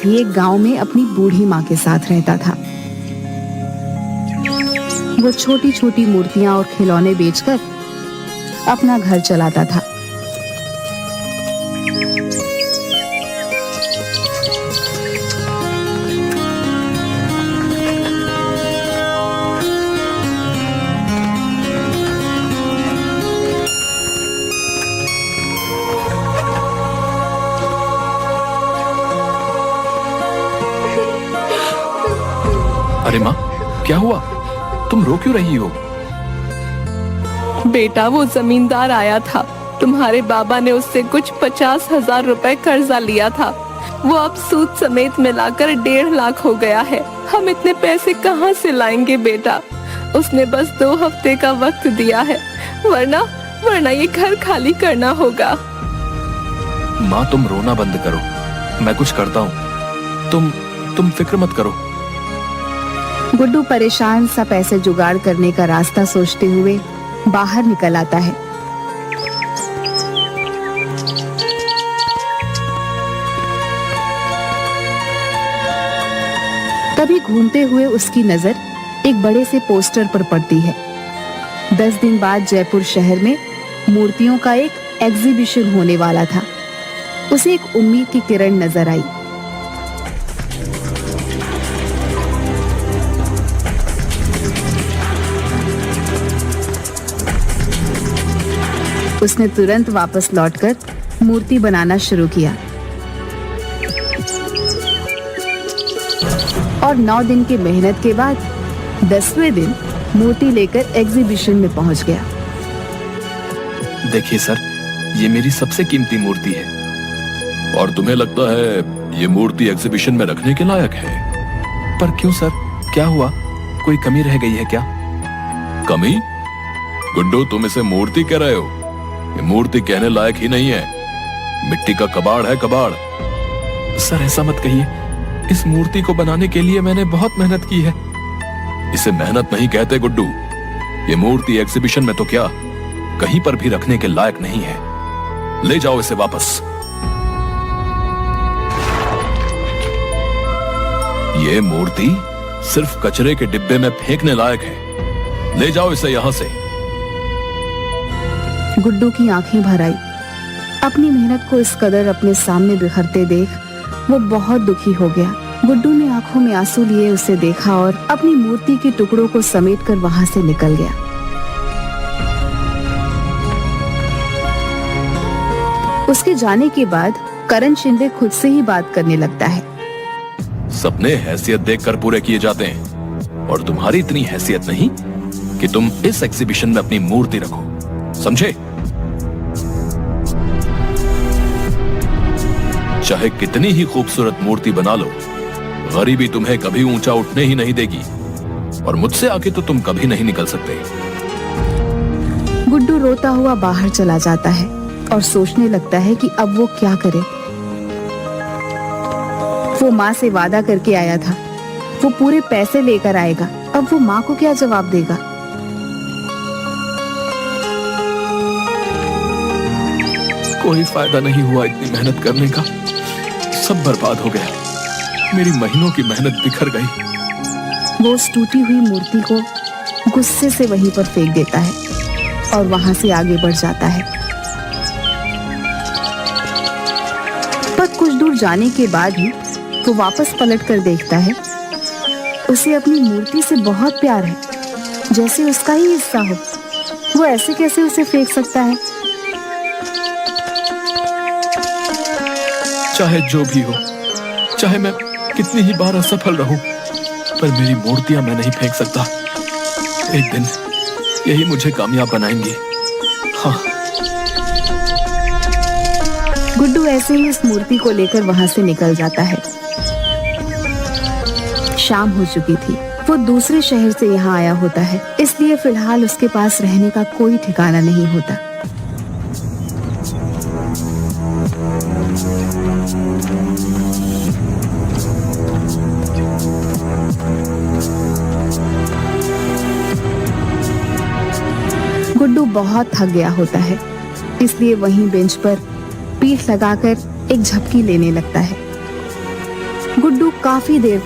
भी एक गांव में अपनी बूढ़ी माँ के साथ रहता था। वो छोटी छोटी मूर्तियां और खिलौने बेचकर अपना घर चलाता था। अरे माँ, क्या हुआ? तुम रो क्यों रही हो? बेटा, वो जमींदार आया था। तुम्हारे बाबा ने उससे कुछ 50,000 रुपए कर्जा लिया था। वो अब सूद समेत मिलाकर 1.5 लाख हो गया है। हम इतने पैसे कहाँ से लाएंगे बेटा? उसने बस 2 हफ्ते का वक्त दिया है, वरना ये घर खाली करना होगा। माँ, तुम रोना बंद करो, मैं कुछ करता हूँ। तुम फिक्र मत करो। गुड्डू परेशान सा पैसे जुगाड़ करने का रास्ता सोचते हुए बाहर निकल आता है। तभी घूमते हुए उसकी नजर एक बड़े से पोस्टर पर पड़ती है। 10 दिन बाद जयपुर शहर में मूर्तियों का एक एग्जीबिशन होने वाला था। उसे एक उम्मीद की किरण नजर आई। उसने तुरंत वापस लौटकर मूर्ति बनाना शुरू किया और 9 दिन की मेहनत के बाद 10वें दिन मूर्ति लेकर एग्जीबिशन में पहुंच गया। देखिए सर, ये मेरी सबसे कीमती मूर्ति है। और तुम्हें लगता है ये मूर्ति एग्जीबिशन में रखने के लायक है? पर क्यों सर, क्या हुआ? कोई कमी रह गई है क्या? कमी? गुड्डू, तुम इसे मूर्ति कह रहे हो? ये मूर्ति कहने लायक ही नहीं है। मिट्टी का कबाड़ है, कबाड़। सर, ऐसा मत कहिए। इस मूर्ति को बनाने के लिए मैंने बहुत मेहनत की है। इसे मेहनत नहीं कहते गुड्डू। ये मूर्ति एग्जीबिशन में तो क्या, कहीं पर भी रखने के लायक नहीं है। ले जाओ इसे वापस। ये मूर्ति सिर्फ कचरे के डिब्बे में फेंकने लायक है। ले जाओ इसे यहां से। गुड्डू की आंखें भर आई। अपनी मेहनत को इस कदर अपने सामने बिखरते देख वो बहुत दुखी हो गया। गुड्डू ने आंखों में आंसू लिए उसे देखा और अपनी मूर्ति के टुकड़ों को समेटकर वहां से निकल गया। उसके जाने के बाद करण शिंदे खुद से ही बात करने लगता है। सपने हैसियत देखकर पूरे किए जाते हैं, और तुम्हारी इतनी हैसियत नहीं कि तुम इस एग्जीबिशन में अपनी मूर्ति रखो, समझे? चाहे कितनी ही खूबसूरत मूर्ति बना लो, गरीबी तुम्हें कभी ऊंचा उठने ही नहीं देगी, और मुझसे आके तो तुम कभी नहीं निकल सकते। गुड्डू रोता हुआ बाहर चला जाता है और सोचने लगता है कि अब वो क्या करे। वो माँ से वादा करके आया था, वो पूरे पैसे लेकर आएगा। अब वो माँ को क्या जवाब देगा? कोई फायदा नहीं हुआ इतनी मेहनत करने का, सब बर्बाद हो गया। मेरी महीनों की मेहनत बिखर गई। वो उस टूटी हुई मूर्ति को गुस्से से वहीं पर फेंक देता है और वहां से आगे बढ़ जाता है। पर कुछ दूर जाने के बाद ही वो वापस पलट कर देखता है। उसे अपनी मूर्ति से बहुत प्यार है, जैसे उसका ही हिस्सा हो। वो ऐसे कैसे उसे फेंक सकता है? चाहे जो भी हो, चाहे मैं कितनी ही बार असफल रहूं, पर मेरी मूर्तियां मैं नहीं फेंक सकता। एक दिन यही मुझे कामयाब बनाएंगी। हाँ। गुड्डू ऐसे ही इस मूर्ति को लेकर वहां से निकल जाता है। शाम हो चुकी थी। वो दूसरे शहर से यहाँ आया होता है, इसलिए फिलहाल उसके पास रहने का कोई ठिकाना नहीं होता। गुड्डू बहुत थक गया होता है, इसलिए वहीं बेंच पर पीठ लगाकर एक झपकी लेने लगता है। गुड्डू काफी देर